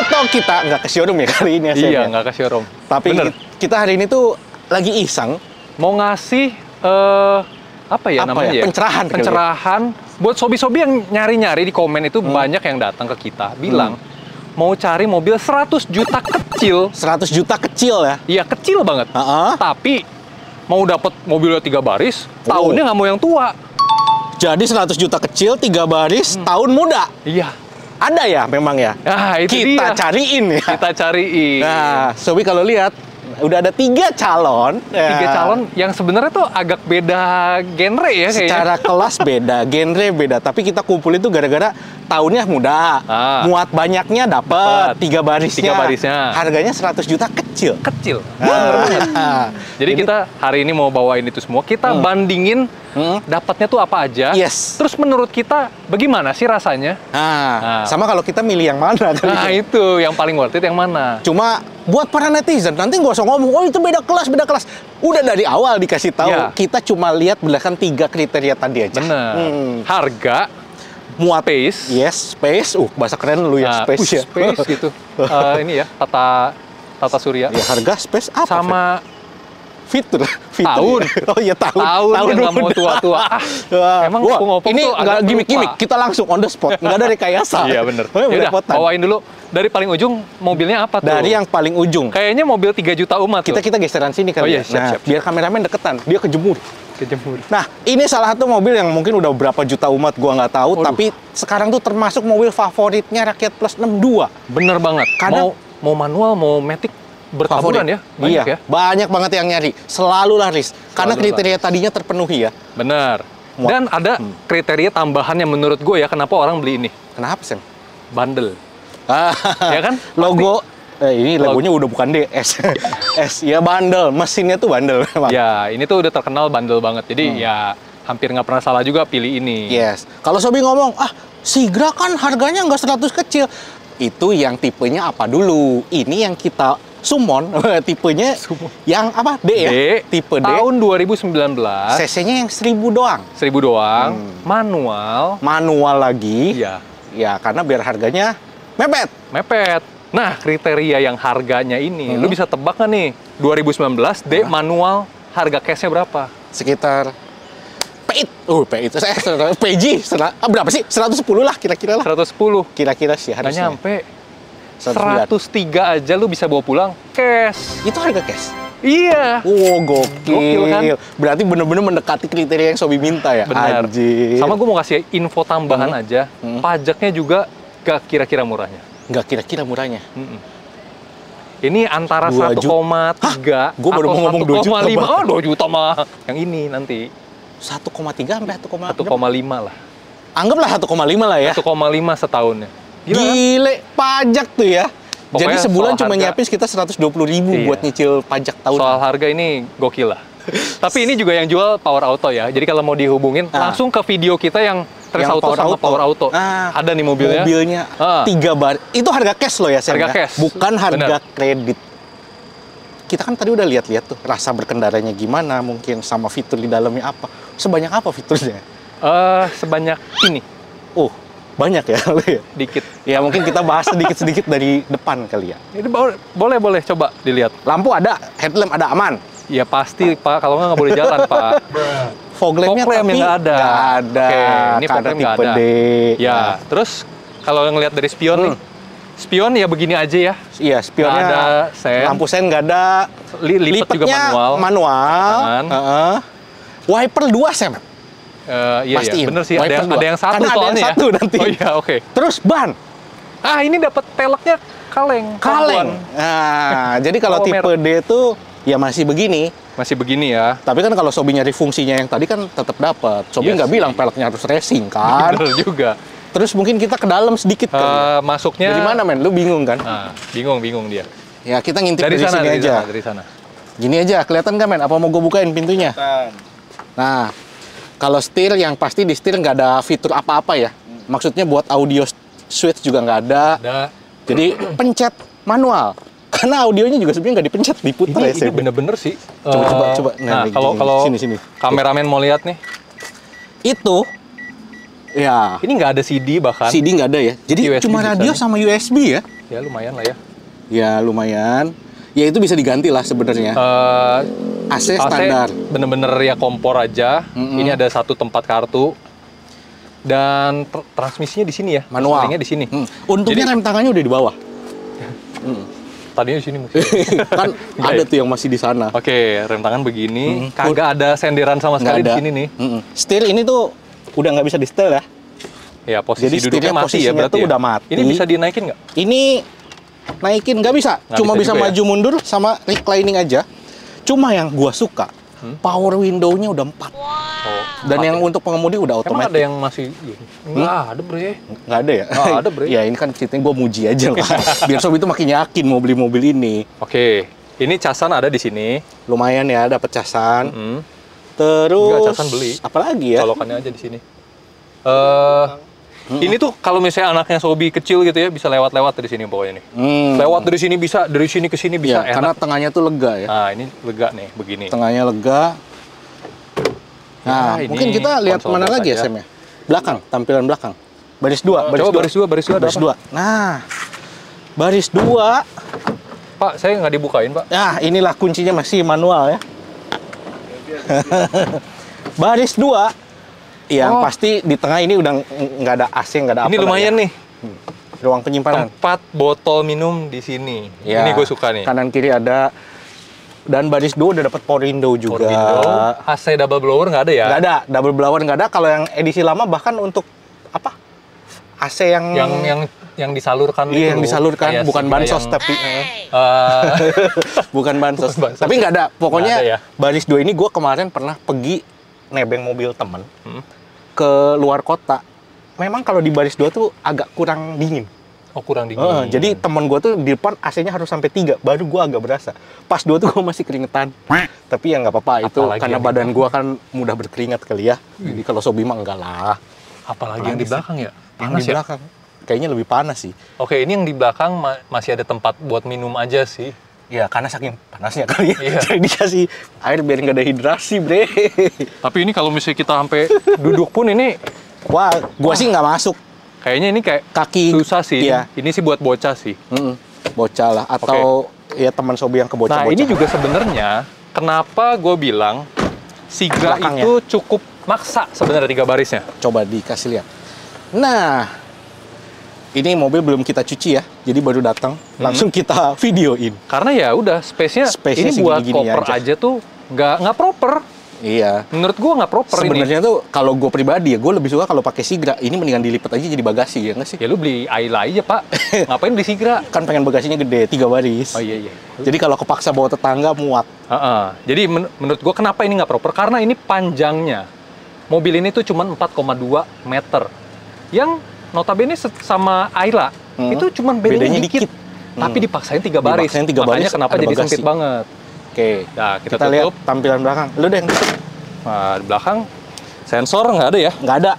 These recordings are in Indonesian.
toh kita nggak ke showroom ya kali ini ya, Sam, Iya, ya? nggak ke showroom. Tapi Bener. kita hari ini tuh lagi iseng. Mau ngasih apa ya namanya ya? Pencerahan. kali ya? Pencerahan buat sobi-sobi yang nyari-nyari di komen itu banyak yang datang ke kita bilang mau cari mobil 100 juta kecil. 100 juta kecil ya. Iya, kecil banget. Heeh. Tapi mau dapat mobilnya 3 baris, tahunnya nggak mau yang tua. Jadi 100 juta kecil, 3 baris, tahun muda. Iya. Ada ya memang ya. Nah, itu Kita dia. cariin ya. Kita cariin. Nah, Sobi kalau lihat udah ada 3 calon. 3 Ya. calon yang sebenarnya tuh agak beda genre ya kayaknya. Secara kelas beda, genre beda, tapi kita kumpulin tuh gara-gara tahunnya muda, muat banyaknya dapat, 3 barisnya. 3 barisnya. Harganya 100 juta kecil. Kecil. Bener banget. Jadi kita hari ini mau bawain itu semua. Kita bandingin dapatnya tuh apa aja. Yes. Terus menurut kita bagaimana sih rasanya? Nah, sama kalau kita milih yang mana kali Nah, ya. itu yang paling worth it yang mana? Cuma buat para netizen nanti nggak usah ngomong, oh itu beda kelas, beda kelas. Udah dari awal dikasih tahu, Ya. kita cuma lihat berdasarkan 3 kriteria tadi aja. Bener. Harga, Muat, space. yes, space. Bahasa keren lu ya, space ya. Space gitu. Ini ya, tata surya. Ya, harga, space apa? Sama fitur. tahun. Oh iya, tahun. Tahun yang nggak mau udah. tua-tua. Emang Wah, ngopong ini tuh nggak agak gimmick-gimmick, lupa. kita langsung on the spot, nggak ada rekayasa. Iya bener. Oh, Yaudah, belepotan. bawain dulu. Dari paling ujung, mobilnya apa tuh? Dari yang paling ujung. Kayaknya mobil 3 juta umat tuh. Kita geseran sini Oh kali iya, ya. siap. Biar kameramen deketan, dia kejemur. Kejemur. Nah, ini salah satu mobil yang mungkin udah berapa juta umat gua nggak tahu, Waduh. tapi sekarang tuh termasuk mobil favoritnya rakyat plus 62. Bener banget. Karena- mau manual, mau matic bertaburan ya. Banyak Iya, ya. banyak banget yang nyari. Selalu laris. Karena Selalu kriteria tadinya terpenuhi ya. Bener. Muat. Dan ada kriteria tambahan yang menurut gue ya, kenapa orang beli ini? Kenapa, Sam? Bandel. Ya kan? Logo ini logonya udah bukan D, S. S, ya bandel. Mesinnya tuh bandel memang. Ya, ini tuh udah terkenal bandel banget. Jadi ya hampir nggak pernah salah juga pilih ini. Yes. Kalau Sobi ngomong, Sigra kan harganya nggak 100 kecil. Itu yang tipenya apa dulu? Ini yang kita summon, tipenya yang apa? D ya? D, Tipe D. tahun 2019, CC-nya yang 1000 doang. 1000 doang, manual. Manual lagi. Iya, Ya, karena biar harganya mepet. mepet. Nah, kriteria yang harganya ini, lu bisa tebak nggak nih? 2019 D manual, harga cashnya berapa? Sekitar PIT. PG. Berapa sih? 110 lah kira-kira lah. 110. Kira-kira sih Nggak harusnya. nyampe. 109. 103 aja lu bisa bawa pulang cash. Itu harga cash. Iya. Gokil. Gokil kan? Berarti bener-bener mendekati kriteria yang Sobi minta ya. Benar. Anjir. Sama gue mau kasih info tambahan aja. Pajaknya juga gak kira-kira murahnya. Nggak kira-kira murahnya. Ini antara 2 1,3 Gua baru mau ngomong 2 juta, 1,5. Bang. Oh, 2 juta mah. Yang ini nanti 1,3 sampai 1,5. 1,5 lah. Anggaplah 1,5 lah ya. 1,5 setahunnya. Gila kan? Gile, pajak tuh ya. Pokoknya Jadi sebulan soal cuma harga- nyiapin sekitar 120.000 Iya. buat nyicil pajak tahun. Soal harga ini gokil lah. Tapi ini juga yang jual Power Auto ya. Jadi kalau mau dihubungin langsung ke video kita yang Trace Yang Auto sama Power Auto. Ada nih mobilnya. Mobilnya 3 bar. Itu harga cash loh ya, Sam, Harga ya? cash. Bukan harga Bener. kredit. Kita kan tadi udah lihat-lihat tuh rasa berkendaranya gimana, mungkin sama fitur di dalamnya apa. Sebanyak apa fiturnya? Sebanyak ini. Banyak ya. Dikit. Ya mungkin kita bahas sedikit-sedikit dari depan kali ya. Ini boleh coba dilihat. Lampu ada, headlamp ada aman. Ya pasti Pak, kalau nggak boleh jalan Pak. Fog lampnya Fog lamp tapi yang nggak ada. Nggak ada. Oke, ini fog karena lamp nggak tipe ada. D. Ya, terus kalau ngelihat dari spion nih, spion ya begini aja ya. Iya, spionnya Nggak ada sen. lampu sen nggak ada. Lipat juga Lipatnya manual. Kanan. Wiper 2 Sam. Iya, Pastiin. bener sih. Wiper Ada dua. yang satu Karena ada yang soalnya satu ya. nanti. Oh iya, oke. Terus ban Ini dapat peleknya kaleng. kaleng. Perempuan. Nah, jadi kalau Power tipe D itu ya masih begini. Masih begini ya. Tapi kan kalau Sobi nyari fungsinya yang tadi kan tetap dapat. Sobi Iya nggak sih. bilang peleknya harus racing kan. Bener juga. Terus mungkin kita ke dalam sedikit kali ya. Masuknya Dari mana men? Lu bingung kan? bingung dia. Ya kita ngintip Dari dari sana, sini aja. dari sana. Gini aja, kelihatan nggak men? Apa mau gue bukain pintunya? Nah, kalau setir yang pasti di setir nggak ada fitur apa-apa ya. Maksudnya buat audio switch juga nggak ada. Ada. Jadi pencet manual. Karena audionya juga sebenarnya nggak dipencet, diputar ya. Ini Sam. bener-bener sih. Coba. Nah, gini, kalau sini. kameramen mau lihat nih, Itu Ya. Ini nggak ada CD bahkan. CD nggak ada ya. Jadi USB cuma bisa radio nih. sama USB ya. Ya lumayan lah ya. Ya lumayan. Ya itu bisa diganti lah sebenarnya. AC AC standar. bener-bener ya kompor aja. Ini ada satu tempat kartu. Dan transmisinya di sini ya. Manual. Seringnya di sini. Untungnya Jadi- rem tangannya udah di bawah. Tadinya di sini mesti. Kan Nggak ada ya? tuh yang masih di sana. Oke, rem tangan begini. Kagak ada senderan sama sekali di sini nih. Setir ini tuh udah nggak bisa di setel ya. Ya, posisi Jadi duduknya setirnya mati ya posisinya berarti tuh ya? udah mati. Ini bisa dinaikin nggak? Ini naikin nggak bisa. Nggak Cuma bisa bisa juga ya? maju mundur sama reclining aja. Cuma yang gua suka power window-nya udah 4. Oh, Dan empat yang ya? untuk pengemudi udah Emang otomatis. ada yang masih... Nggak ada, Bre. Nggak ada ya? Nggak ada, Bre. Ya ini kan ceritanya gue muji aja lah. Biar sob itu makin yakin mau beli mobil ini. Oke, ini casan ada di sini. Lumayan ya dapat casan. Hmm. Terus Nggak, casan beli. apalagi ya? Colokannya aja di sini. Ini tuh kalau misalnya anaknya Sobi kecil gitu ya, bisa lewat-lewat dari sini pokoknya nih. Lewat dari sini bisa, dari sini ke sini bisa. Ya, karena Enak. tengahnya tuh lega ya. Nah, ini lega nih, begini. Tengahnya lega. Nah, ini mungkin kita lihat konsol mana box lagi ya, aja. Sam ya? Belakang, tampilan belakang. Baris 2, Coba baris dua ada baris apa? 2. Nah, baris 2. Pak, saya nggak dibukain, Pak. Nah, inilah kuncinya masih manual ya. Baris 2. Yang Oh. pasti di tengah ini udah nggak ada AC, nggak ada apa. Ini lumayan nih. Ruang penyimpanan. Tempat botol minum di sini. Ya, Ini gue suka nih. Kanan kiri ada. Dan baris 2 udah dapat power window juga. Power window, AC double blower nggak ada ya? Nggak ada, double blower nggak ada. Kalau yang edisi lama bahkan untuk apa? AC Yang disalurkan iya, itu yang loh. disalurkan, Kayak bukan Sigra bansos yang- tapi bukan bansos. Bukan bansos. Tapi nggak ada. Pokoknya Nggak ada ya? baris 2 ini gue kemarin pernah pergi nebeng mobil temen ke luar kota. Memang kalau di baris 2 tuh agak kurang dingin. Oh, kurang dingin. Jadi temen gue tuh di depan AC-nya harus sampai 3, baru gue agak berasa. Pas 2 tuh gue masih keringetan. Tapi ya nggak apa-apa, itu Apalagi karena yang di badan gue kan mudah berkeringat kali ya. Jadi kalau Sobi mah enggak lah. Apalagi yang di Panas belakang ya? Yang Panas di ya? belakang. Kayaknya lebih panas sih. Oke, ini yang di belakang masih ada tempat buat minum aja sih. Ya karena saking panasnya kali ya. Iya. Jadi dikasih air biar nggak ada hidrasi, bre. Tapi ini kalau misalnya kita sampai duduk pun ini Wah, gue sih nggak masuk. kayaknya ini kayak Kaki. susah sih. Iya. Ini sih buat bocah sih. Bocah lah. Atau ya teman Sobi yang Nah, kebocah-bocah. ini juga sebenarnya kenapa gue bilang Sigra Belakangnya. itu cukup maksa sebenarnya 3 barisnya. Coba dikasih lihat. Nah, ini mobil belum kita cuci ya. Jadi baru datang, langsung kita videoin. Karena ya udah space-nya Space-nya ini buat segini-gini koper aja tuh nggak proper. Iya. Menurut gua nggak proper ini. Sebenarnya tuh kalau gue pribadi ya, gue lebih suka kalau pakai Sigra. Ini mendingan dilipat aja jadi bagasi ya nggak sih? Ya lu beli Ayla aja, Pak. Ngapain beli Sigra? Kan pengen bagasinya gede, 3 baris. Oh iya. Jadi kalau kepaksa bawa tetangga muat. Jadi menurut gua kenapa ini nggak proper? Karena ini panjangnya. Mobil ini tuh cuma 4,2 meter. Yang notabene sama Ayla itu cuma bedanya dikit. Tapi dipaksain 3 baris. Dipaksain 3 Makanya baris, kenapa ada jadi bagasi. sempit banget. Oke. Nah, kita lihat tutup. tampilan belakang. Lu deh yang tutup. Nah, di belakang sensor nggak ada ya? Nggak ada.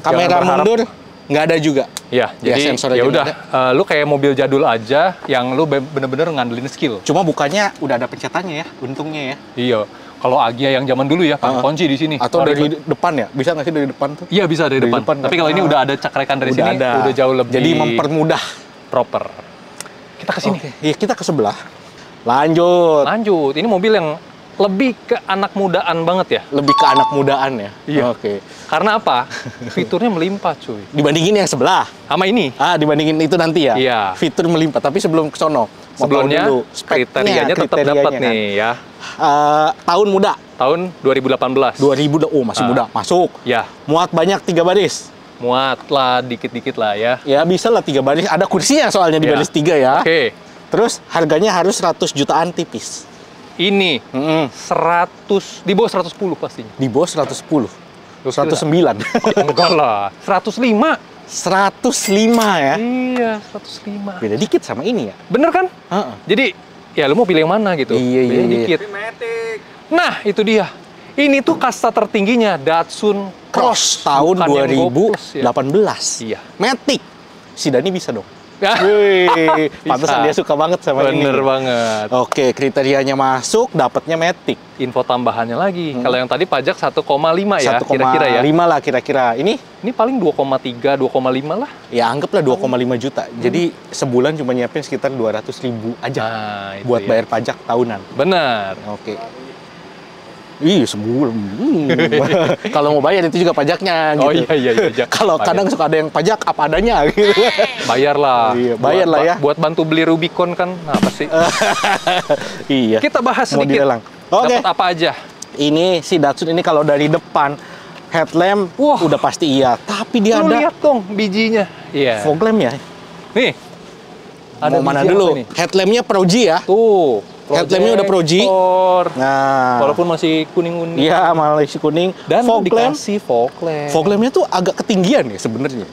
Kamera Jangan berharap. mundur nggak ada juga. Iya, Ya, jadi sensor ya aja udah, nggak lu kayak mobil jadul aja yang lu bener-bener ngandelin skill. Cuma bukannya udah ada pencetannya ya, untungnya ya. Iya, kalau Agia yang zaman dulu ya, pakai kunci di sini. Atau Wah, dari ribet. depan ya? Bisa nggak sih dari depan tuh? Iya bisa dari depan. Tapi kalau ini udah ada cakrekan dari Udah sini, ada. udah jauh lebih Jadi mempermudah. proper. Kita ke sini. Oke. Iya, kita ke sebelah. Lanjut. Lanjut, ini mobil yang lebih ke anak mudaan banget ya. Lebih ke anak mudaan ya? Iya. Oke. Karena apa? Fiturnya melimpah, cuy. Dibandingin yang sebelah. Sama ini. Dibandingin itu nanti ya? Iya. Fitur melimpah. Tapi sebelum ke sono, mau tahu Sebelumnya dulu speknya, kriterianya tetap kriterianya dapat kan. nih ya. Tahun muda. Tahun 2018. 2000, oh masih muda. Masuk. Ya, Muat banyak 3 baris. muat lah dikit-dikit lah ya. Ya bisa lah 3 baris. Ada kursinya soalnya di Ya. baris 3 ya. Oke, Terus harganya harus 100 jutaan tipis. ini 100 di bawah 110 pastinya. Di bawah 110. Lu kira? 109. Enggak lah, 105. 105 ya. Iya, 105. Beda dikit sama ini ya. Bener kan? Heeh. Jadi, ya lu mau pilih yang mana gitu? Iya, Bedanya iya. dikit. Nah, itu dia. Ini tuh kasta tertingginya Datsun Cross tahun Bukan yang Go Plus 2018. ya. Iya. Matic. Si Dani bisa dong. Wih, pantesan dia suka banget sama ini. Bener banget. Oke, kriterianya masuk, dapatnya Matic. Info tambahannya lagi. Kalau yang tadi pajak 1,5 ya, 1,5 kira-kira ya. lah kira-kira. Ini paling 2,3, 2,5 lah. ya anggaplah 2,5 juta. Jadi sebulan cuma nyiapin sekitar 200.000 aja Itu buat ya. bayar pajak tahunan. Benar. Oke. Iya, sebulan. Kalau mau bayar itu juga pajaknya gitu. Oh iya. Kalau kadang suka ada yang pajak apa adanya gitu. Bayar lah. Iya, bayar lah ya. Buat bantu beli Rubicon kan, apa sih? Iya. Kita bahas Mau sedikit. dilelang. Oke. Dapat apa aja? Ini si Datsun ini kalau dari depan headlamp Wah. udah pasti iya, tapi dia Lu ada lihat dong bijinya. Iya. fog lamp ya. Nih. Mau mana biji dulu? apa nih? Headlampnya Pro G ya. Tuh. Headlampnya udah Pro G. Projector. Nah, Walaupun masih kuning-kuning. iya malah isi kuning. Dan fog lamp, dikasih fog lamp. fog lampnya tuh agak ketinggian ya sebenarnya.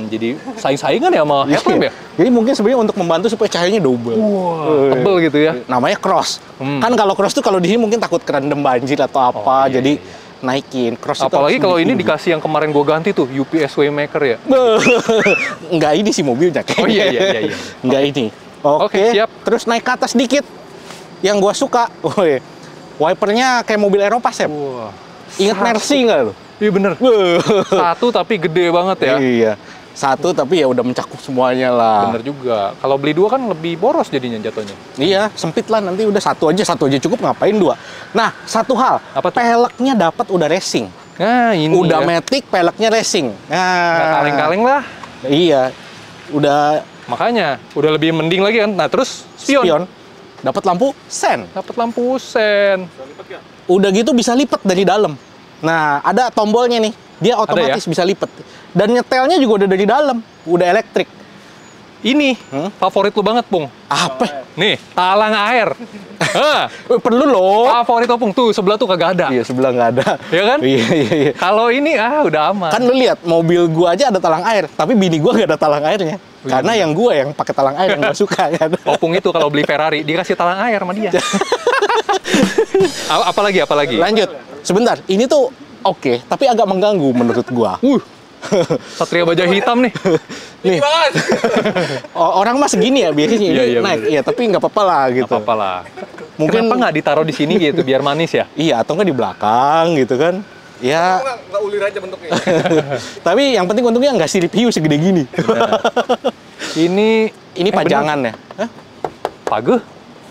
Jadi saing-saingan ya sama headlamp ya? Jadi mungkin sebenarnya untuk membantu supaya cahayanya double. Wah, tebel gitu ya. Namanya cross. Kan kalau cross tuh kalau di sini mungkin takut kerendam banjir atau apa, iya, jadi iya. naikin cross. Apalagi itu kalau ini tinggi. dikasih yang kemarin gue ganti tuh, UPS Waymaker ya. Enggak ini sih mobilnya kayaknya. Oh iya. Enggak ini. Oke, siap. Terus naik ke atas dikit. Yang gua suka, wipernya kayak mobil Eropa, Sep. Wah. Ingat Mercy nggak lo? Iya bener. Satu tapi gede banget ya. Iya. Satu tapi ya udah mencakup semuanya lah. Bener juga. Kalau beli dua kan lebih boros jadinya jatuhnya. Iya, sempit lah nanti udah satu aja cukup ngapain dua. Nah, satu hal, Apa tuh? peleknya dapat udah racing. Nah ini Udah ya. Matic, peleknya racing. Nggak Nah, kaleng-kaleng lah. Iya. Udah Makanya udah lebih mending lagi kan. Nah terus spion. dapat lampu sen. Dapat lampu sen. Udah gitu bisa lipat dari dalam. Nah, ada tombolnya nih. Dia otomatis bisa lipat. Dan nyetelnya juga udah dari dalam. Udah elektrik. Ini favorit lu banget, Pung. Apa? Nih, talang air. Hah, Perlu loh. favorit lo, Pung. Tuh, sebelah tuh kagak ada. Iya, sebelah nggak ada. Iya kan? Iya. Kalau ini, udah aman. Kan lu lihat, mobil gua aja ada talang air. Tapi bini gua nggak ada talang airnya. Karena yang gua yang pakai talang air yang gua suka kan. Opung itu kalau beli Ferrari, dikasih talang air sama dia. Apalagi? Lanjut. Sebentar, ini tuh oke, tapi agak mengganggu menurut gua. Satria baja hitam nih. Nih. Orang mah segini ya biasanya ini Iya, naik. bener. Iya, tapi nggak apa-apa lah gitu. Gak apa-apa lah. Mungkin- Kenapa nggak ditaruh di sini gitu, biar manis ya? Iya, atau nggak di belakang gitu kan. Ya, Nggak ulir aja bentuknya. tapi yang penting untungnya nggak sirip hiu segede gini. Ini Ini pajangan ya? Hah? page?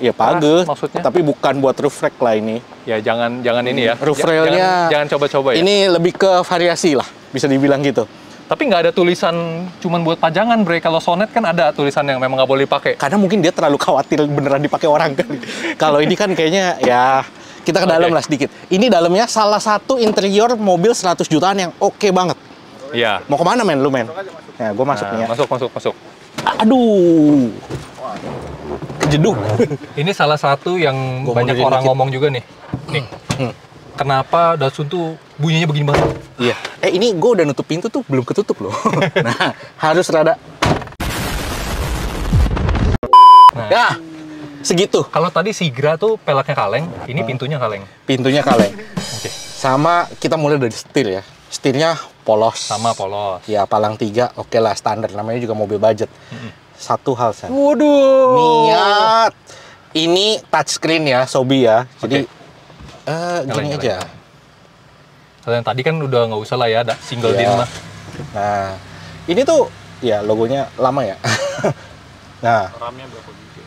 Iya, page. maksudnya? Tapi bukan buat roof rack lah ini. Ya jangan ini ya. Roof railnya- Jangan coba-coba ya. Ini lebih ke variasi lah, bisa dibilang gitu. Tapi nggak ada tulisan cuman buat pajangan, Bre. Kalau Sonet kan ada tulisan yang memang nggak boleh dipakai. Karena mungkin dia terlalu khawatir beneran dipakai orang kali. Kalau ini kan kayaknya ya kita ke dalam Oke. lah sedikit. Ini dalamnya salah satu interior mobil 100 jutaan yang oke banget. Iya. Mau kemana men lu men? Ya, gue masuk nih ya. Masuk. Aduh. Kejeduk. Ini salah satu yang Gua banyak mundurin orang dikit. ngomong juga nih. Nih. Kenapa Datsun tuh bunyinya begini banget? Iya. Ini gue udah nutup pintu tuh belum ketutup loh. Nah, harus rada. Ya, segitu. Kalau tadi Sigra tuh peleknya kaleng, ini pintunya kaleng. Pintunya kaleng. Oke. Sama kita mulai dari setir ya. Setirnya polos. Sama polos. Ya, palang 3 oke lah standar. Namanya juga mobil budget. Satu hal, San. Waduh. Niat. Ini touchscreen ya, Sobi ya. Jadi, gini Nyalain. aja. Kalau yang tadi kan udah nggak usah lah ya, ada single Iya. din mah. Nah, ini tuh, ya logonya lama ya. Nah, RAM-nya berapa giga?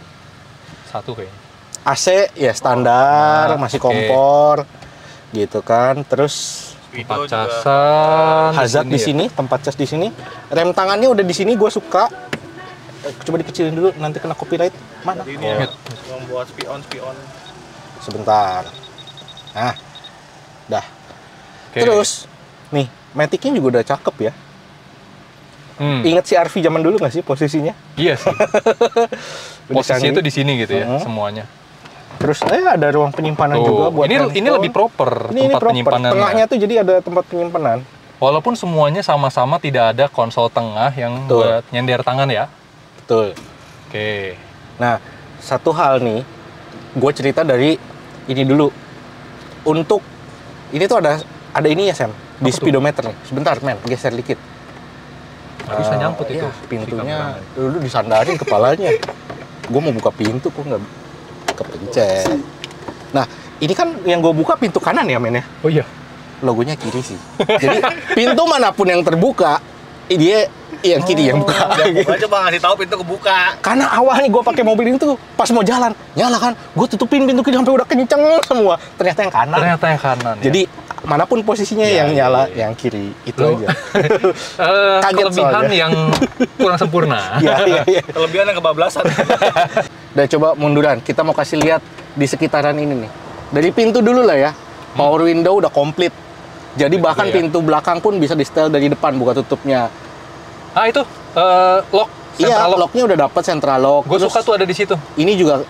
Satu kayaknya. AC ya standar, Nah, masih oke. kompor. Gitu kan. Terus Tempat casan. hazard di ya? sini, tempat cas di sini. Rem tangannya udah di sini, gue suka. Coba dikecilin dulu, nanti kena copyright. Mana? Ini Oh, ya, membuat spion. sebentar. Nah, dah. Oke. Terus, nih, Matic-nya juga udah cakep ya. Ingat si RV zaman dulu nggak sih posisinya? Iya sih. Udah Posisinya canggih. tuh di sini gitu ya, Mhm. semuanya. Terus ada ruang penyimpanan Tuh, juga buat ini handphone. lebih proper Ini tempat proper. penyimpanan. Tengahnya tuh jadi ada tempat penyimpanan. Walaupun semuanya sama-sama tidak ada konsol tengah yang Betul. buat nyender tangan ya. Betul. Oke. Nah, satu hal nih, gue cerita dari ini dulu. Untuk ini tuh ada ini ya Sam, di Apa tuh? speedometer nih. Sebentar men, geser dikit. Nggak bisa nyangkut itu. Iya, pintunya dulu disandarin kepalanya. Gue mau buka pintu kok nggak kepencet. Nah, ini kan yang gue buka pintu kanan ya, men ya? Oh iya. Logonya kiri sih. Jadi pintu manapun yang terbuka, dia yang kiri yang buka. Bukan coba ngasih tahu pintu kebuka. Karena awalnya gue pakai mobil ini tuh pas mau jalan, nyala kan, gue tutupin pintu kiri sampai udah kenceng semua. Ternyata yang kanan. Ternyata yang kanan. Jadi manapun posisinya yang nyala, yang kiri itu aja. Kaget kelebihan soalnya. yang kurang sempurna. Iya. Kelebihan yang kebablasan. Dan coba munduran, kita mau kasih lihat di sekitaran ini nih. Dari pintu dulu lah ya, power window udah komplit. Jadi bahkan ya. pintu belakang pun bisa di-setel dari depan, buka tutupnya. Ah itu lock. Iya, Central lock. locknya udah dapat central lock. Gue Terus suka tuh ada di situ. ini juga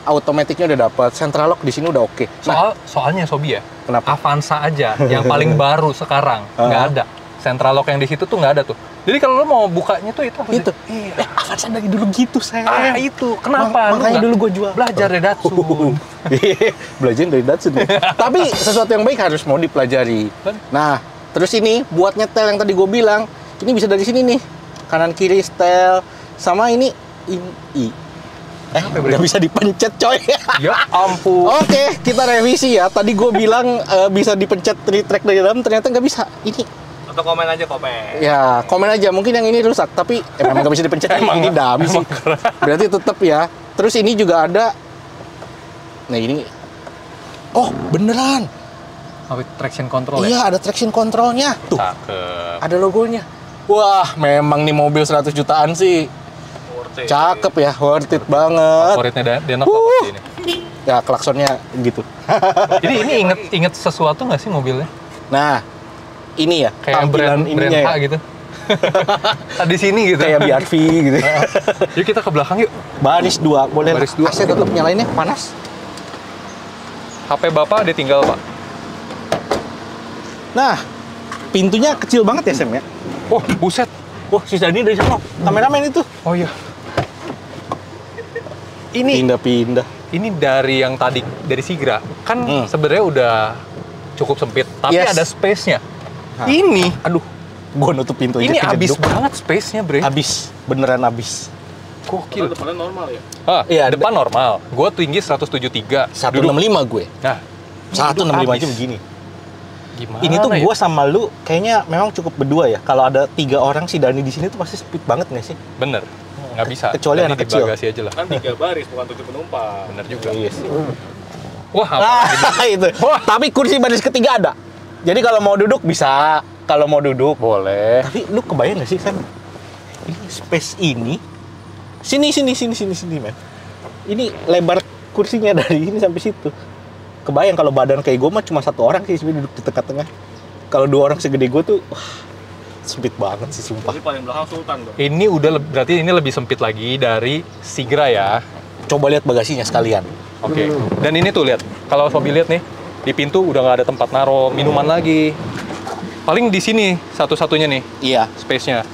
automaticnya udah dapat, central lock di sini udah oke. Nah, Soalnya Sobi ya. Kenapa? Avanza aja yang paling baru sekarang nggak ada. Central lock yang di situ tuh nggak ada tuh. Jadi kalau lo mau bukanya tuh itu. itu. Iya. Avanza dari dulu gitu, sayang. Itu kenapa? Makanya Lu dulu gue jual. belajar dari Datsun. Belajar dari Datsun. Tapi sesuatu yang baik harus mau dipelajari. Kan? Nah, terus ini buat nyetel yang tadi gue bilang, ini bisa dari sini nih. Kanan kiri setel. Sama ini nggak bisa dipencet, coy. Ya ampun. Oke, kita revisi ya. Tadi gue bilang bisa dipencet retract dari dalam, ternyata nggak bisa. Ini Atau komen aja, komen. ya, komen aja. Mungkin yang ini rusak, tapi memang nggak bisa dipencet. Ini dami sih. Berarti tetap ya. Terus ini juga ada. Nah ini. Oh, beneran. Traction control ya? Iya, ada traction controlnya. Tuh, Cakep. ada logonya. Wah, memang nih mobil 100 jutaan sih. Worth it. Cakep ya, worth it banget. Favoritnya Denok apa sih ini? Ya, klaksonnya gitu. Jadi ini inget sesuatu nggak sih mobilnya? Nah, ini ya, Kayak brand ininya H ya. gitu. Di sini gitu. Kayak BRV gitu. Yuk kita ke belakang yuk. Baris 2, boleh Baris 2. AC tetap nyalainnya, panas. HP Bapak ditinggal, Pak. Nah, pintunya kecil banget ya, Sam ya? Oh, buset. Wah, si Dani dari sana. Kameramen itu. Oh iya. Ini Pindah-pindah. ini dari yang tadi dari Sigra. Kan Hmm. sebenarnya udah cukup sempit, tapi Yes. ada space-nya. Hah. Ini, Aduh, gua nutup pintu ini aja abis kejeduk. banget space-nya, Bre. Abis, beneran abis. Gokil. Depannya normal ya? Iya, depan normal. Gue tinggi 173. 165 gue. Nah, 165 aja abis. begini. Gimana Ini tuh ya? gue sama lu kayaknya memang cukup berdua ya. Kalau ada 3 orang si Dani di sini tuh pasti speed banget nggak sih? Bener, nggak bisa. Kecuali Jadi anak di kecil. bagasi aja lah. Kan 3 baris, bukan 7 penumpang. Bener juga. Iya sih. Wah, apa itu. Tapi kursi baris ketiga ada. Jadi kalau mau duduk bisa. Kalau mau duduk boleh. Tapi lu kebayang nggak sih kan? Ini space ini. Sini men. Ini lebar kursinya dari ini sampai situ. Kebayang kalau badan kayak gue mah cuma 1 orang sih sebenarnya duduk di tengah-tengah. Kalau 2 orang segede gue tuh, wah, sempit banget sih sumpah. Jadi paling belakang Sultan dong. Ini udah berarti ini lebih sempit lagi dari Sigra ya. Coba lihat bagasinya sekalian. Oke. Dan ini tuh lihat, kalau Sobi lihat nih, di pintu udah nggak ada tempat naruh minuman lagi. Paling di sini satu-satunya nih Iya. space-nya.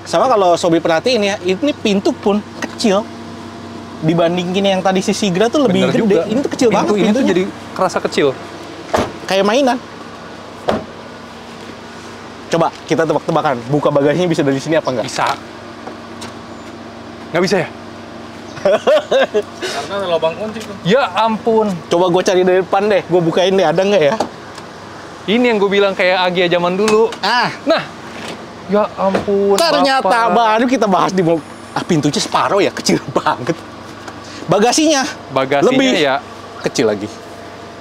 Sama kalau Sobi perhatiin ya, ini pintu pun kecil. Dibandingin yang tadi si Sigra tuh lebih Bener gede. juga. Ini tuh kecil banget Ini tuh pintunya. jadi kerasa kecil. Kayak mainan. Coba kita tebak-tebakan, buka bagasinya bisa dari sini apa enggak? Bisa. Nggak bisa ya? Karena ada lubang kunci tuh. Ya ampun. Coba gue cari dari depan deh, gue bukain deh, ada nggak ya? Ini yang gue bilang kayak Agia zaman dulu. Ah, Nah, ya ampun. ternyata Bapak. baru kita bahas di mobil. Pintunya separuh ya, kecil banget. Bagasinya lebih ya kecil lagi,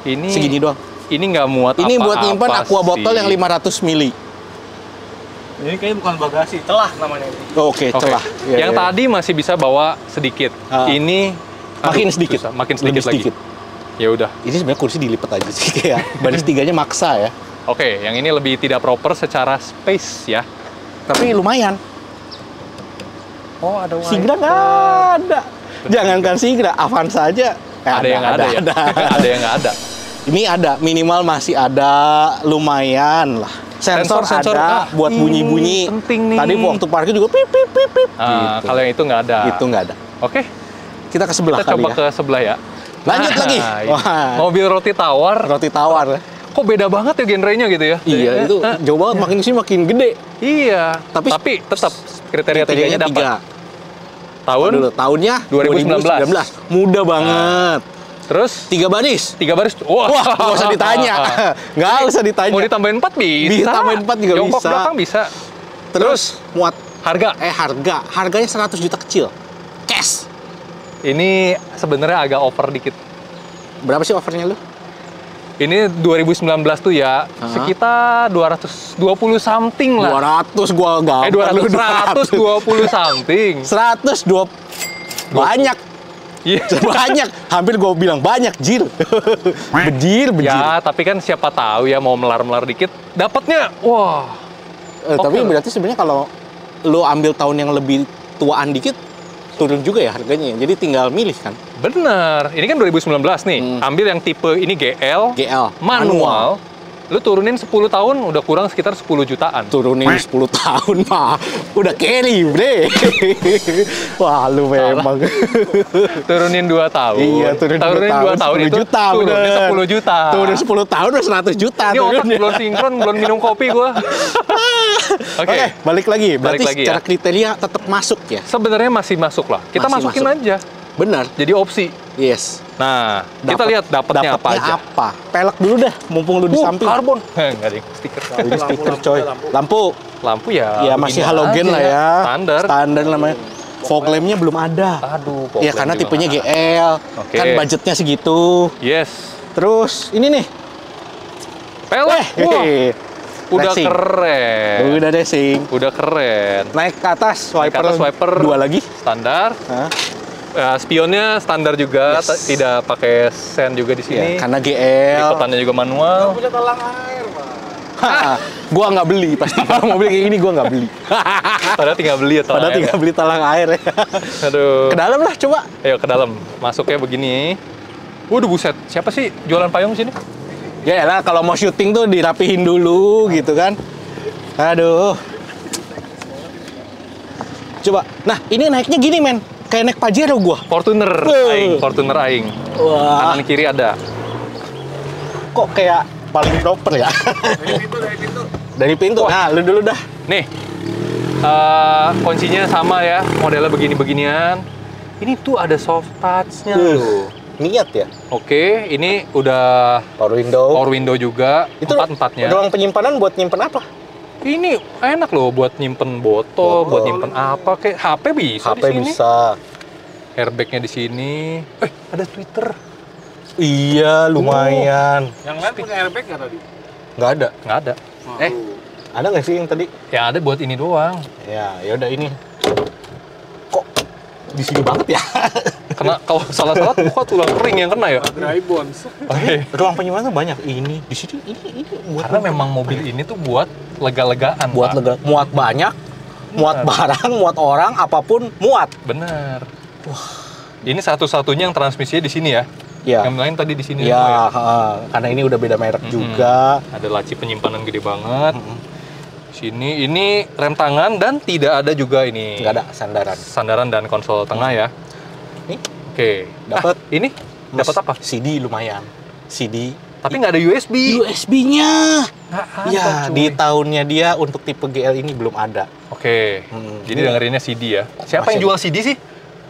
ini segini doang. Ini nggak muat Ini apa-apa buat nyimpan aqua botol sih. yang 500 mili. Ini kayaknya bukan bagasi, celah namanya ini. Oke, Oke. celah. Iya, Yang iya. tadi masih bisa bawa sedikit. Ah. Ini Makin aduh, sedikit. susah. Makin Lebih sedikit lagi. Ya udah. Ini sebenarnya kursi dilipat aja sih kayak baris 3-nya maksa ya. Oke, yang ini lebih tidak proper secara space ya. Tapi lumayan. Oh, ada Sigra nggak ada. Jangankan Sigra, Avanza aja. Ada yang nggak ada ya. Ada yang nggak ada. Ini ada, minimal masih ada, lumayan lah. Sensor ada buat ini bunyi-bunyi. penting nih. Tadi waktu parkir juga pip pip pip pip. Ah, gitu. kalau yang itu nggak ada. Itu nggak ada. Oke, Kita ke sebelah kita kali coba ya. ke sebelah ya. Lanjut lagi. ini. Wah. Mobil roti tawar. Roti tawar. kok beda banget ya genrenya gitu ya. Iya, itu jauh banget, makin sini makin gede. Iya, tapi tetap kriteria tiganya dapat. Tahun dulu, tahunnya 2019. Muda banget. Terus 3 baris. 3 baris. Wah, nggak usah ditanya. Nggak usah ditanya. Mau ditambahin 4 bisa. Ditambahin 4 juga Jongkok bisa. belakang bisa. Terus muat Harga. harganya 100 juta kecil. Cash. Ini sebenarnya agak over dikit. Berapa sih offernya lu? Ini 2019 tuh ya, sekitar 220 something lah. 200 gua gampang. 120 something. 120 banyak. Iya. Banyak. Hampir gua bilang banyak, Jir. Bejir. Ya, tapi kan siapa tahu ya mau melar-melar dikit, dapatnya wah. Tapi berarti sebenarnya kalau lu ambil tahun yang lebih tuaan dikit, turun juga ya harganya. Jadi tinggal milih kan. Bener. Ini kan 2019 nih. Ambil yang tipe ini GL. Manual. Lu turunin 10 tahun udah kurang sekitar 10 jutaan. Turunin 10 tahun mah udah carry, bre. Wah, lu memang. Turunin 2 tahun. Iya, turunin 2 tahun 10 itu juta, turunin 10 juta. Turun 10 tahun udah 100 juta. Ini otak belum sinkron, belum minum kopi gua. Oke, balik lagi. Berarti lagi secara kriteria tetap masuk ya? Sebenarnya masih masuk lah. Kita Masih masukin masuk. aja. Benar. Jadi opsi. Yes. Nah, kita lihat dapatnya apa aja. apa? Pelek dulu dah, mumpung lu di samping. Karbon. Enggak ada stiker. Ini stiker coy. Lampu. Lampu ya. Ya masih begini halogen aja lah ya. Standar. Standar namanya. Fog lamp-nya belum ada. Aduh, Ya karena juga tipenya nggak ada. GL. Oke. Kan budgetnya segitu. Yes. Terus ini nih. Pelek. Wah, udah Racing. keren. Udah racing. Udah keren. Naik ke atas, Naik ke atas, wiper 2 lagi. Standar. Hah? Spionnya standar juga, Yes. tidak pakai sen juga di sini. Ya, karena GL. Lipatannya juga manual. Punya talang air, Pak. Gua nggak beli pasti. Kalau mobil kayak gini gua nggak beli. Padahal tinggal beli ya. Padahal tinggal beli talang air ya. Aduh. Ke dalam lah coba. Ayo ke dalam. Masuknya begini. Waduh buset. Siapa sih jualan payung sini? Ya lah kalau mau syuting tuh dirapihin dulu gitu kan. Aduh. Coba. Nah, ini naiknya gini, men. Kayak naik Pajero gua. Fortuner aing, Fortuner aing. Wah. Kanan kiri ada. Kok kayak paling proper ya? Dari pintu. Nah, lu dulu dah. Nih. Kuncinya sama ya, modelnya begini-beginian. Ini tuh ada soft touch-nya loh. Niat ya. Oke, ini udah Power window. power window juga, Itu empat-empatnya. ruang penyimpanan buat nyimpen apa? Ini enak loh buat nyimpen botol, buat nyimpen apa kayak HP bisa HP di sini. bisa. Airbag-nya di sini. Ada Twitter. Iya, lumayan. Yang lain punya airbag nggak tadi? Nggak ada. Nggak ada. Ada nggak sih yang tadi? Ya ada buat ini doang. Ya udah ini. Kok di sini banget ya? Kena kalau salah-salah buka tulang kering yang kena ya. Dry bones. Ruang penyimpanan banyak. Ini di sini ini buat Karena memang mobil ini tuh buat lega-legaan, buat Pak. lega, muat banyak, muat barang, muat orang, apapun muat. Bener. Wah. Ini satu-satunya yang transmisinya di sini ya. Ya. Yang lain tadi di sini. Ya, semua karena ini udah beda merek juga. Ada laci penyimpanan gede banget. Sini ini rem tangan dan tidak ada juga ini. Nggak ada sandaran. Sandaran dan konsol tengah ya. Nih, Oke. Dapat. Ini dapat apa? CD lumayan. CD. Tapi nggak ada USB. USB-nya. Nggak ada, Ya, cuy. di tahunnya dia untuk tipe GL ini belum ada. Oke. Jadi dengerinnya CD ya. Siapa Masih yang jual CD sih?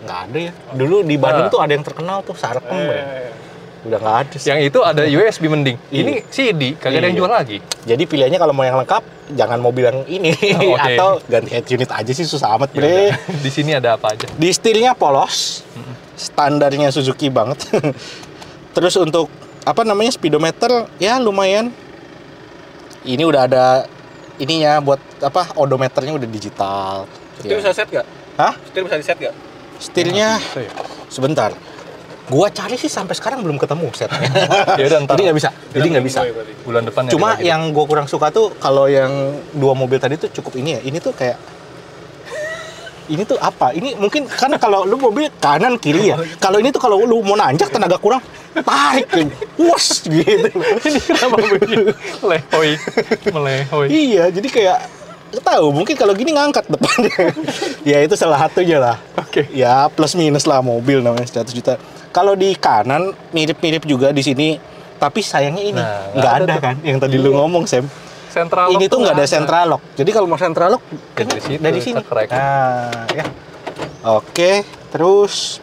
Nggak ada ya. Dulu di Bandung tuh ada yang terkenal tuh, Sarkem. Udah nggak ada sih. Yang itu ada USB mending. Iya. Ini CD, kagak ada yang Iya. jual lagi. Jadi pilihannya kalau mau yang lengkap, jangan mobil yang ini. Oh, oke. Atau ganti head unit aja sih, susah amat, Ya bre. udah. Di sini ada apa aja? Di setirnya polos, standarnya Suzuki banget. Terus untuk apa namanya speedometer ya lumayan. Ini udah ada ininya buat apa odometernya udah digital. Setir bisa set nggak? Hah? Setir bisa di set nggak? Setirnya Bisa ya? sebentar. Gua cari sih sampai sekarang belum ketemu setnya. Ya udah ntar. Jadi nggak bisa. Jadi nggak bisa. Bulan depan ya. Cuma lagi. yang gue kurang suka tuh kalau yang dua mobil tadi tuh cukup ini ya. Ini tuh kayak ini tuh apa? Ini mungkin kan kalau lu mobil kanan kiri ya. Kalau ini tuh kalau lu mau nanjak tenaga kurang tarik wos gitu. Ini kenapa begini? Melehoi. Iya, jadi kayak nggak tahu mungkin kalau gini ngangkat depannya. Ya itu salah satunya lah. Oke. Ya plus minus lah mobil namanya 100 juta. Kalau di kanan mirip-mirip juga di sini Tapi sayangnya ini Nah, nggak ada kan yang tadi lu ngomong, Sam. Central Ini lock tuh nggak ada ada. central lock. Jadi kalau mau central lock Ya, dari situ, dari sini. cekrek. Nah, ya. Oke, terus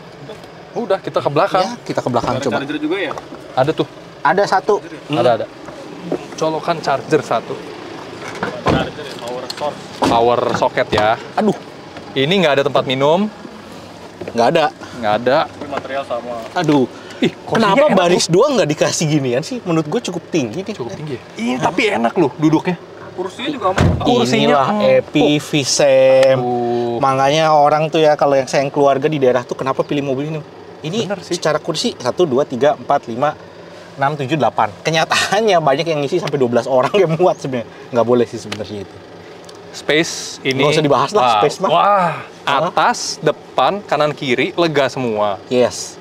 Udah, kita ke belakang. ya kita ke belakang Ada coba. charger juga ya? Ada tuh. Ada satu. Ada. Colokan charger satu. Charger ya, power source. Power socket ya. Aduh, Ini nggak ada tempat minum. nggak ada. Nggak ada. Tapi material sama. Aduh. Ih, kursinya Kenapa enak baris 2 nggak dikasih ginian sih? Menurut gue cukup tinggi nih. loh. Cukup tinggi ya? Iya, tapi enak loh duduknya. Kursinya juga empuk. Kursinya Inilah empuk. Epi Visem. Oh. Makanya orang tuh ya kalau yang sayang keluarga di daerah tuh kenapa pilih mobil ini? Ini Bener sih. secara kursi 1, 2, 3, 4, 5, 6, 7, 8. Kenyataannya banyak yang ngisi sampai 12 orang yang muat sebenarnya. Nggak boleh sih sebenarnya itu. Space ini. Nggak usah dibahas lah, Wah, space mah. Wah, atas, depan, kanan, kiri, lega semua. Yes.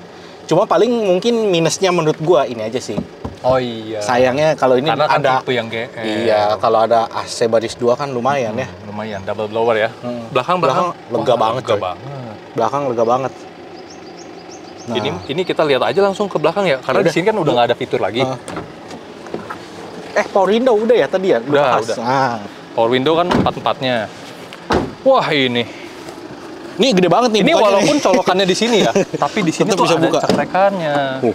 Cuma paling mungkin minusnya menurut gua ini aja sih. Oh iya. Sayangnya kalau ini Karena kan ada tipe yang GR. iya, kalau ada AC baris 2 kan lumayan ya. Lumayan, double blower ya. Hmm. Belakang Belakang lega banget, Lega coy. banget. Belakang lega banget. Nah, Ini kita lihat aja langsung ke belakang ya. Karena di Udah. sini kan udah nggak ada fitur lagi. power window udah ya tadi ya? Udah, bahas. udah. Nah, Power window kan 4-4-nya. Wah, ini. ini gede banget nih Ini bukanya walaupun nih. colokannya di sini ya, tapi di sini Tetap tuh bisa ada buka. cekrekannya. Oh.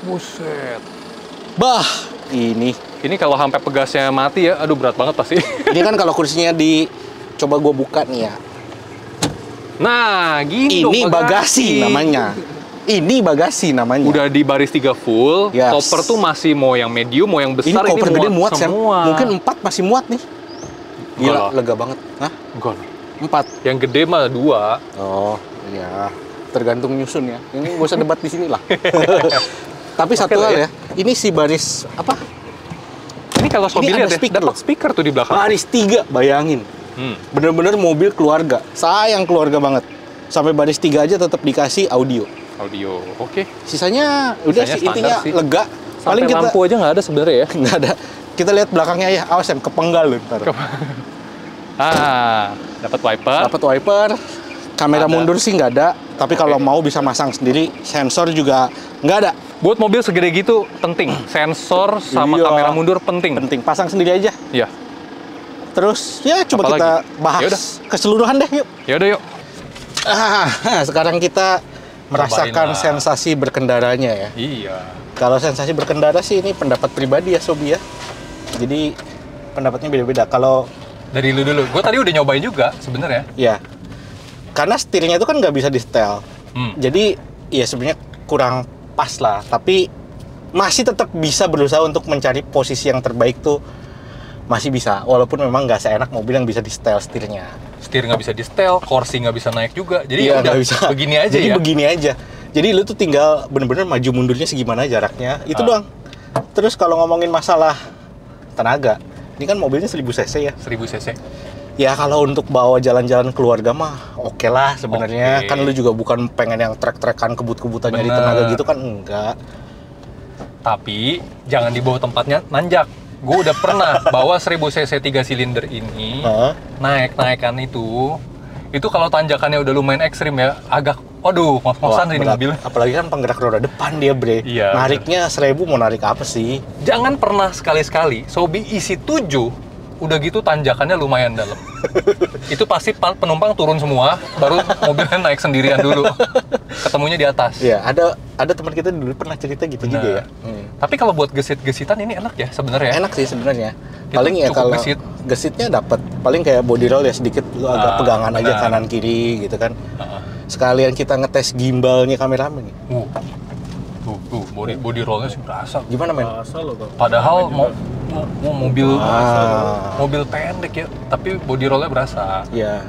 Buset. Bah, ini Ini kalau sampai pegasnya mati ya, aduh berat banget pasti. ini kan kalau kursinya coba gua buka nih ya. Nah, gini dong Ini bagasi namanya. Ini bagasi namanya. Udah di baris 3 full, Yes. koper tuh masih mau yang medium, mau yang ini besar, koper gede muat, Sam. semua. Mungkin 4 masih muat nih. Gila, Enggak lah. lega banget. Hah? Enggak lah. 4. Yang gede mah 2. Oh, iya. Tergantung nyusun ya. Ini gak usah debat di sini lah. Tapi satu lah hal ya, ini si baris apa? Ini kalau Ini Sobi ada lihat ya, speaker dapat loh. speaker tuh di belakang. Baris 3, bayangin. Bener-bener mobil keluarga. Sayang keluarga banget. Sampai baris 3 aja tetap dikasih audio. Audio, oke. Sisanya udah Sisanya sih standar intinya sih. lega. Paling Paling kita lampu aja nggak ada sebenarnya ya. nggak ada. Kita lihat belakangnya ya. Awas Sam, kepenggal lu ntar. Dapat wiper. Dapat wiper. Kamera Ada. mundur sih nggak ada. Tapi kalau mau bisa masang sendiri. Sensor juga nggak ada. Buat mobil segede gitu penting. Sensor sama Iya. kamera mundur penting. Penting pasang sendiri aja. Iya. Terus ya coba Apa kita lagi? bahas Yaudah. keseluruhan deh yuk. Ya udah yuk. Sekarang kita merasakan lah. sensasi berkendaranya ya. Iya. Kalau sensasi berkendara sih ini pendapat pribadi ya Sobi ya. Jadi pendapatnya beda-beda. Kalau Dari lu dulu. Gue tadi udah nyobain juga sebenarnya. ya karena setirnya itu kan nggak bisa di setel. Jadi ya sebenarnya kurang pas lah. Tapi masih tetap bisa berusaha untuk mencari posisi yang terbaik tuh masih bisa. Walaupun memang nggak seenak mobil yang bisa di setel setirnya. Setir nggak bisa di setel, kursi nggak bisa naik juga. Jadi Iya, ya udah nggak bisa. begini aja Jadi ya. begini aja. Jadi lu tuh tinggal bener-bener maju mundurnya segimana jaraknya. Itu doang. Terus kalau ngomongin masalah tenaga, ini kan mobilnya 1000 cc ya. 1000 cc. Ya kalau untuk bawa jalan-jalan keluarga mah oke lah sebenarnya. Oke. Kan lu juga bukan pengen yang trek-trekan kebut-kebutan nyari Bener. tenaga gitu kan enggak. Tapi jangan dibawa tempatnya nanjak. Gue udah pernah bawa 1000 cc 3 silinder ini Heeh. naik-naikan itu kalau tanjakannya udah lumayan ekstrim ya, agak waduh, ngos-ngosan Wah, ini berat. mobil. Apalagi kan penggerak roda depan dia, Bre. Iya, Nariknya 1000 mau narik apa sih? Jangan pernah sekali-sekali Sobi isi 7 udah gitu tanjakannya lumayan dalam. Itu pasti penumpang turun semua, baru mobilnya naik sendirian dulu. Ketemunya di atas. Iya, ada teman kita dulu pernah cerita gitu Benar. juga ya. Tapi kalau buat gesit-gesitan ini enak ya sebenarnya. Enak sih sebenarnya. Itu Paling ya cukup kalau gesit. gesitnya dapat. Paling kayak body roll ya sedikit lu agak pegangan aja benar. kanan kiri gitu kan. Heeh. Sekalian kita ngetes gimbalnya kameramen nih. Tuh, body rollnya sih berasa. Gimana men? Asal loh, Bang. Padahal mau mobil Ah. pendek ya, tapi body rollnya berasa. Iya.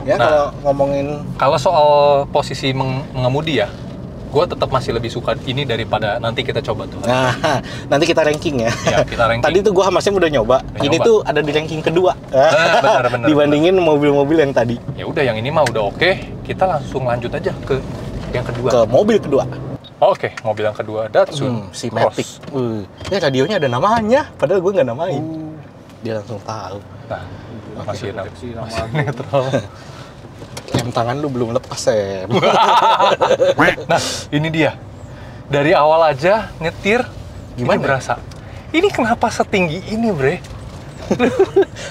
Ya Nah. kalau ngomongin Kalau soal posisi mengemudi ya, gue tetap masih lebih suka ini daripada nanti kita coba tuh. nah, nanti kita ranking ya. Ya, kita ranking. Tadi tuh gua sama Sam udah nyoba. Udah Ini nyoba. tuh ada di ranking kedua. benar. Dibandingin mobil-mobil yang tadi. Ya udah, yang ini mah udah oke. Kita langsung lanjut aja ke yang kedua. Ke mobil kedua. Oke, mobil yang kedua Datsun Si Cross. Matic. Ya radionya ada namanya, padahal gue nggak namain. Dia langsung tahu. Nah, masih Deteksi nama netral. Rem tangan lu belum lepas, Sam. Nah, ini dia. Dari awal aja nyetir Gimana? ini berasa. Ini kenapa setinggi ini, Bre?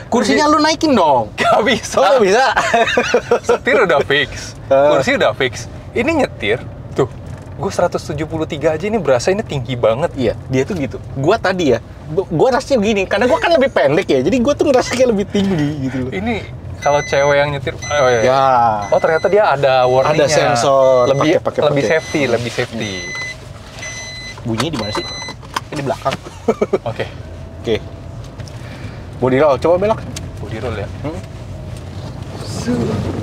Kursinya lu naikin dong. Gak bisa. Oh, bisa. Setir udah fix, kursi udah fix. Ini nyetir, tuh, gue 173 aja ini berasa ini tinggi banget. Iya, dia tuh gitu. Gua tadi ya, gua rasanya gini, karena gua kan lebih pendek ya, jadi gua tuh ngerasa kayak lebih tinggi gitu loh. Ini kalau cewek yang nyetir, Ya. oh ternyata dia ada warningnya. Ada sensor. Lebih Pakai. lebih safety, lebih safety. Bunyinya di mana sih? Ini di belakang. Oke, Oke. Body roll, coba belok. body roll ya.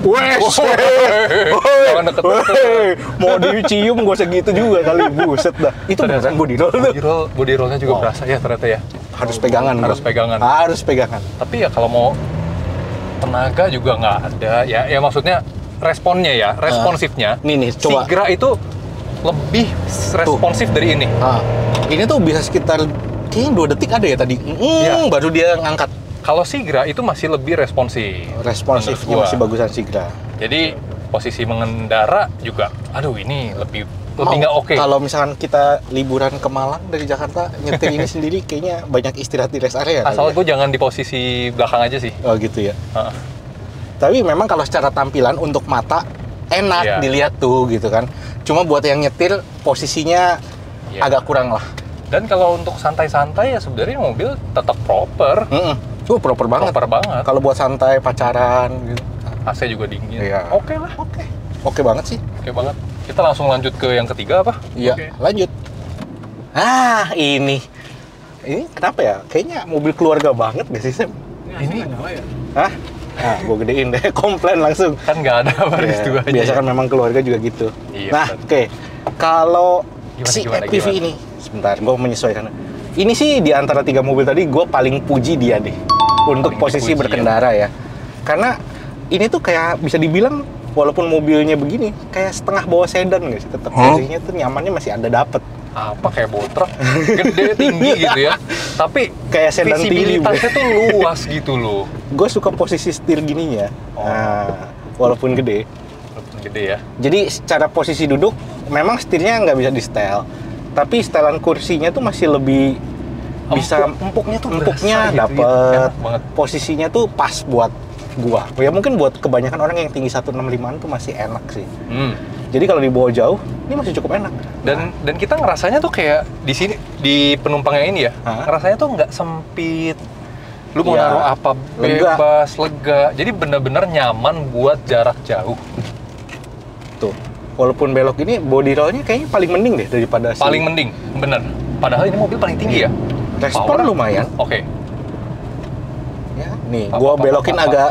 Wes. Jangan deket-deket. Mau dicium gak usah gitu juga kali, buset dah. Itu Ternyata bukan body roll tuh. Body rollnya juga Wow. berasa ya ternyata ya. Harus pegangan. Harus Bang. pegangan. Harus pegangan. Tapi ya kalau mau tenaga juga nggak ada. Ya maksudnya responnya ya, responsifnya. Nih, coba. Sigra itu lebih responsif dari ini. Ah, ini tuh bisa sekitar kayaknya 2 detik ada ya tadi. Iya. Baru dia ngangkat. Kalau Sigra itu masih lebih responsif. Responsifnya Menurut gua. masih bagusan Sigra. Jadi posisi mengendara juga, aduh ini lebih nggak oke. Kalau misalkan kita liburan ke Malang dari Jakarta, nyetir ini sendiri kayaknya banyak istirahat di rest area. Asal kali ya. gue jangan di posisi belakang aja sih. Oh gitu ya. Heeh. Tapi memang kalau secara tampilan untuk mata enak Iya. dilihat tuh gitu kan. Cuma buat yang nyetir posisinya Iya. agak kurang lah. Dan kalau untuk santai-santai ya sebenarnya mobil tetap proper. Tuh proper banget. Proper banget. Kalau buat santai pacaran gitu. AC juga dingin. Iya. Oke lah. Oke banget sih. Oke banget. Kita langsung lanjut ke yang ketiga apa? Iya, Oke. lanjut. Ah, ini. Ini kenapa ya? Kayaknya mobil keluarga banget gak sih, Sam? Ini Hah? Nah, gue gedein deh, komplain langsung. kan nggak ada baris Ya, duanya. biasa kan memang keluarga juga gitu. Iya, Nah, betul. oke. Kalau Gimana, si FPV ini, sebentar, gue menyesuaikan. Ini sih di antara 3 mobil tadi, gue paling puji dia deh. Untuk Paling posisi dipuji, berkendara ya. Karena ini tuh kayak bisa dibilang, walaupun mobilnya begini, kayak setengah bawa sedan nggak sih? Tetap posisinya tuh nyamannya masih ada dapet. Apa kayak botrok, gede tinggi gitu ya. Tapi Kayak sedan tinggi, visibilitasnya tuh luas gitu loh. Gue suka posisi setir gininya. Oh. Nah, walaupun gede. Walaupun gede ya. Jadi secara posisi duduk, memang setirnya nggak bisa di setel. Tapi setelan kursinya tuh masih lebih bisa Empuknya tuh empuknya berasa gitu ya. dapet. Enak banget. Posisinya tuh pas buat gua. Ya mungkin buat kebanyakan orang yang tinggi 165-an tuh masih enak sih. Jadi kalau dibawa jauh, ini masih cukup enak. Dan kita ngerasanya tuh kayak di sini di penumpangnya ini ya, Hah? ngerasanya tuh nggak sempit. Lu mau Iya. naruh apa Lega. bebas, lega. Jadi bener-bener nyaman buat jarak jauh. Tuh. Walaupun belok ini, body roll-nya kayaknya paling mending deh daripada si- Paling mending, bener. Padahal ini mobil paling tinggi ya. Respon Power. lumayan. Oke. Ya, nih, Apa, gua apa, belokin apa, apa. agak.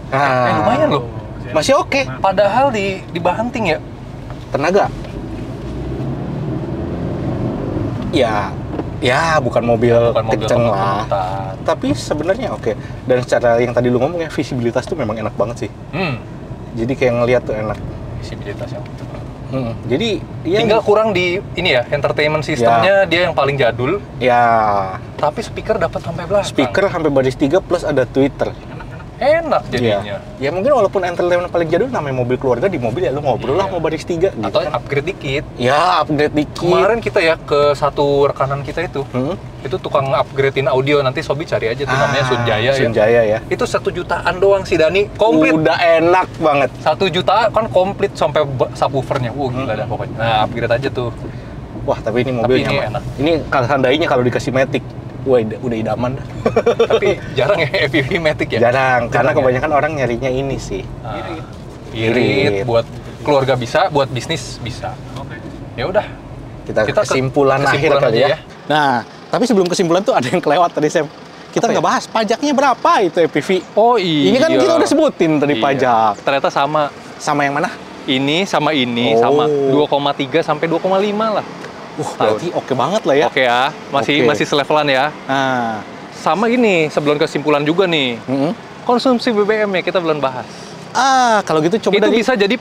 Nah, Lumayan loh. masih oke. Padahal dibanting ya. Tenaga. Ya, bukan mobil Bukan mobil kenceng lah. kebut-kebutan. Tapi sebenarnya oke. Dan secara yang tadi lu ngomong ya, visibilitas tuh memang enak banget sih. Jadi kayak ngeliat tuh enak. Visibilitasnya. Jadi ya, Tinggal kurang di ini ya, entertainment sistemnya dia yang paling jadul, ya tapi speaker dapat sampai belakang. speaker sampai baris 3 plus ada Twitter. Enak jadinya. Ya mungkin walaupun entertainment paling jadul namanya mobil keluarga, di mobil ya lu ngobrol lah Iya. mau baris 3 gitu Atau kan. upgrade dikit. Ya, upgrade dikit. Kemarin kita ya ke satu rekanan kita itu tukang upgradein audio, nanti Sobi cari aja tuh namanya Sunjaya ya. Sunjaya ya. Itu 1 jutaan doang sih Dani, komplit. Udah enak banget. 1 juta kan komplit sampai subwoofernya. Gila dah pokoknya. Nah, upgrade aja tuh. Wah, tapi ini mobil Tapi ini nyaman. enak. Ini kalau seandainya kalau dikasih Matic, wah udah idaman dah. Tapi jarang ya FPV Matic ya. Jarang, karena ya? kebanyakan orang nyarinya ini sih. Irit buat keluarga bisa, buat bisnis bisa. Ya udah. Kita Kita kesimpulan akhir kesimpulan kali aja ya. Nah, tapi sebelum kesimpulan tuh ada yang kelewat tadi, Sam. Kita Apa nggak ya? bahas pajaknya berapa itu FPV. Oh iya. Ini kan kita udah sebutin tadi Iya. pajak. Ternyata sama. Sama yang mana? Ini sama ini Oh. sama 2,3 sampai 2,5 lah. Berarti oke banget lah ya. Oke ya, Oke. masih selevelan ya. Nah, Sama ini sebelum kesimpulan juga nih. Konsumsi BBM ya kita belum bahas. kalau gitu coba Itu dari bisa jadi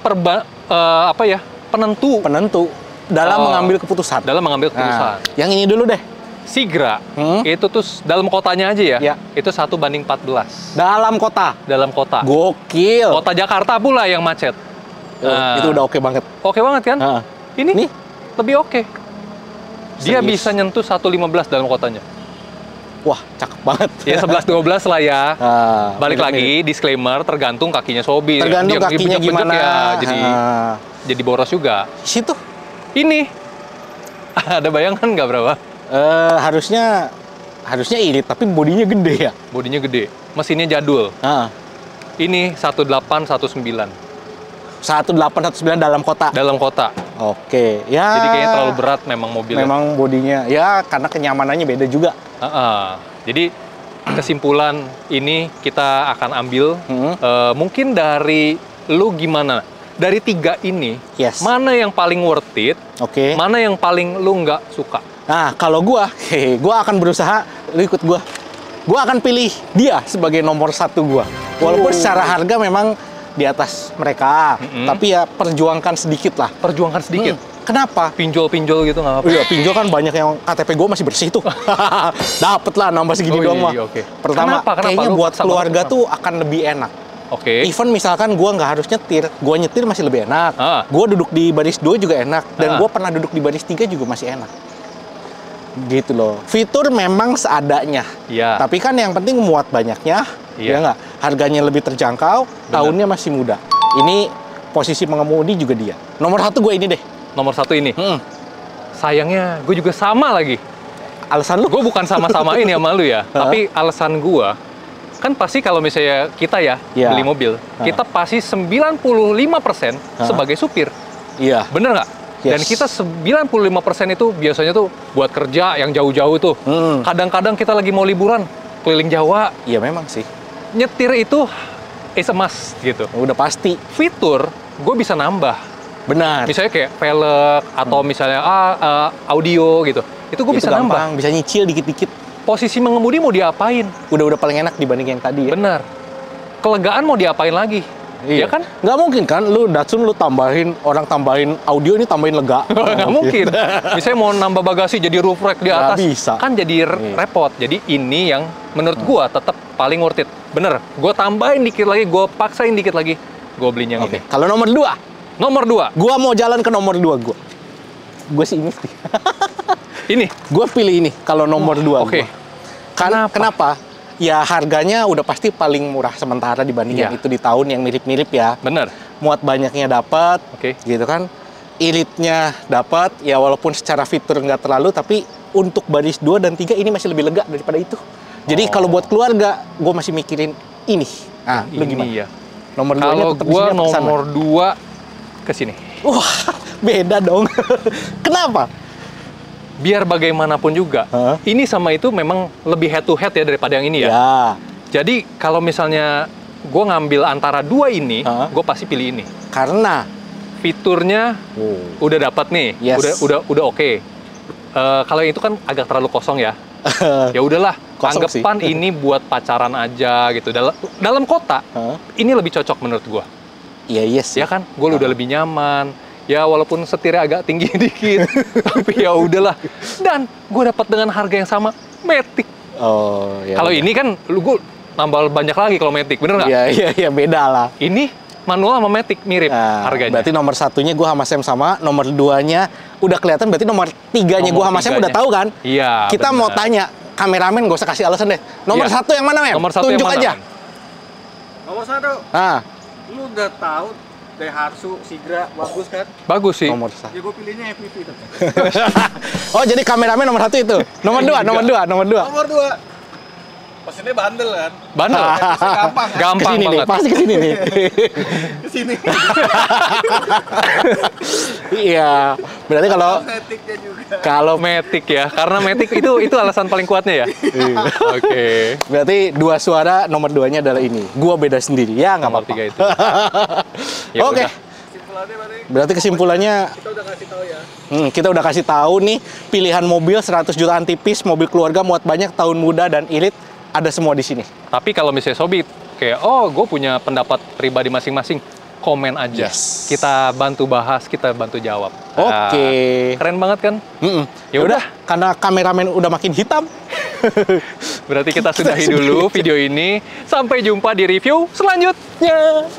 penentu penentu dalam mengambil keputusan. dalam mengambil keputusan. Nah, yang ini dulu deh. Sigra itu tuh dalam kotanya aja ya. Ya. Itu 1:14 Dalam kota. dalam kota. Gokil. Kota Jakarta pula yang macet. Nah, Itu udah oke banget. oke banget kan? Nah, Ini nih lebih oke. Dia Serius? bisa nyentuh 115 dalam kotanya. Wah, cakep banget. Ya 11-12 lah ya. Balik mirip-mirip. lagi, disclaimer, tergantung kakinya Sobi. Tergantung Dia kakinya bejek-bejek gimana. Ya, jadi boros juga. Situ. Ini, ada bayangan nggak berapa? Harusnya irit, tapi bodinya gede ya. Bodinya gede, mesinnya jadul. Ini 1819 1819 dalam kota. dalam kota. Oke, ya. Jadi kayaknya terlalu berat memang mobilnya. Memang bodinya, ya karena kenyamanannya beda juga. Jadi kesimpulan ini kita akan ambil mungkin dari lu gimana? Dari 3 ini, Yes. mana yang paling worth it? Oke. Mana yang paling lu nggak suka? Nah, kalau gua akan berusaha, lu ikut gua. Gua akan pilih dia sebagai nomor 1 gua. Walaupun secara harga memang di atas mereka, tapi ya perjuangkan sedikit lah. Perjuangkan sedikit. Kenapa? Pinjol-pinjol gitu nggak apa-apa. Iya, pinjol kan banyak yang KTP gue masih bersih tuh. Dapet lah nambah segini doang mah. Oke. Pertama, Kenapa kayaknya lu buat paksa keluarga banget? tuh akan lebih enak. Oke. Even misalkan gue nggak harus nyetir, gue nyetir masih lebih enak. Gue duduk di baris 2 juga enak. Dan gue pernah duduk di baris 3 juga masih enak. Gitu loh. Fitur memang seadanya. Iya. Tapi kan yang penting muat banyaknya. Iya. Ya nggak? Harganya lebih terjangkau, tahunnya masih muda. Ini posisi pengemudi juga dia. Nomor 1 gue ini deh. Nomor 1 ini. Sayangnya gue juga sama lagi. Alasan lu? Gue bukan sama-sama ini sama lu ya. Tapi alasan gue, kan pasti kalau misalnya kita ya Iya. beli mobil, kita pasti 95% sebagai supir. Iya. Bener nggak? Yes. Dan kita 95% itu biasanya tuh buat kerja yang jauh-jauh tuh. Kadang-kadang kita lagi mau liburan keliling Jawa, Iya memang sih. nyetir itu is a must gitu. Udah pasti. Fitur gue bisa nambah. Benar. Misalnya kayak velg atau misalnya audio gitu. Itu gue bisa nambah. gampang, bisa nyicil dikit-dikit. Posisi mengemudi mau diapain? Udah paling enak dibanding yang tadi ya. Bener. Kelegaan mau diapain lagi? Iya kan? Nggak mungkin kan, lu Datsun lu tambahin audio ini tambahin lega. Nggak mungkin. Misalnya mau nambah bagasi jadi roof rack di Nggak atas, bisa. kan jadi repot. Jadi ini yang menurut gua tetap paling worth it. Bener. Gua tambahin dikit lagi, gua paksain dikit lagi, gua beliin yang Oke. ini. Kalau nomor 2, Nomor 2, gua mau jalan ke nomor 2 gua. Gua sih ini sih. ini. Gua pilih ini kalau nomor 2 Oke. gua. Kenapa? Ya harganya udah pasti paling murah sementara dibanding Iya. yang itu di tahun yang mirip-mirip ya. Bener. Muat banyaknya dapat, Oke. gitu kan. Iritnya dapat, ya walaupun secara fitur nggak terlalu, tapi untuk baris 2 dan 3 ini masih lebih lega daripada itu. Jadi kalau buat keluarga, gue masih mikirin ini. Nah, lu gimana? Ini ya. Nomor 2-nya Kalau tetap gua di sini apa kesana? nomor 2 ke sini. Wah, beda dong. Kenapa? Biar bagaimanapun juga, ini sama itu memang lebih head to head ya daripada yang ini ya. Ya. Jadi kalau misalnya gue ngambil antara 2 ini, gue pasti pilih ini. Karena Fiturnya udah dapat nih, Yes. udah oke. Kalau yang itu kan agak terlalu kosong ya. Ya udahlah, Kosong sih. anggapan ini buat pacaran aja gitu. Dalam kota, ini lebih cocok menurut gue. iya sih. Ya kan, gue udah lebih nyaman. Ya walaupun setirnya agak tinggi dikit, tapi ya udahlah. Dan gue dapat dengan harga yang sama, Matic. Oh, ya. Kalau ini kan, gue nambah banyak lagi kalau Matic, bener nggak? Iya, beda lah. Ini manual sama Matic mirip Nah, harganya. berarti nomor 1-nya gue sama Sam sama, nomor 2-nya udah kelihatan, berarti nomor 3-nya gue sama Sam udah tahu kan? Iya. Kita bener. mau tanya, kameramen gak usah kasih alasan deh. Nomor Iya. 1 yang mana, Mem? Nomor 1 Tunjuk yang mana? aja. Nomor 1, Nah, lu udah tahu Daihatsu Sigra bagus kan? Bagus sih. nomor 1. Ya gue pilihnya FPV tuh. Oh, jadi kameramen nomor 1 itu. Nomor 2, nomor 2, nomor 2. Nomor 2. Mesinnya bandel kan? Bandel. Gampang kan? Gampang Kesini nih, banget. pasti kesini nih. Kesini. Iya. Berarti Maticnya juga. kalau Matic ya, karena Matic itu alasan paling kuatnya ya. Oke. berarti 2 suara, nomor 2-nya adalah ini. Gua beda sendiri. Ya, nggak Nomor apa-apa. 3 itu. Ya Oke. udah. Kesimpulannya Berarti kesimpulannya kita udah kasih tahu ya. kita udah kasih tahu nih pilihan mobil 100 jutaan tipis, mobil keluarga muat banyak, tahun muda dan irit, ada semua di sini. Tapi kalau misalnya Sobi kayak, gue punya pendapat pribadi masing-masing, komen aja. Yes. Kita bantu bahas, kita bantu jawab. Oke. Keren banget kan? Ya udah, karena kameramen udah makin hitam. Berarti kita sudahi dulu video ini. Sampai jumpa di review selanjutnya.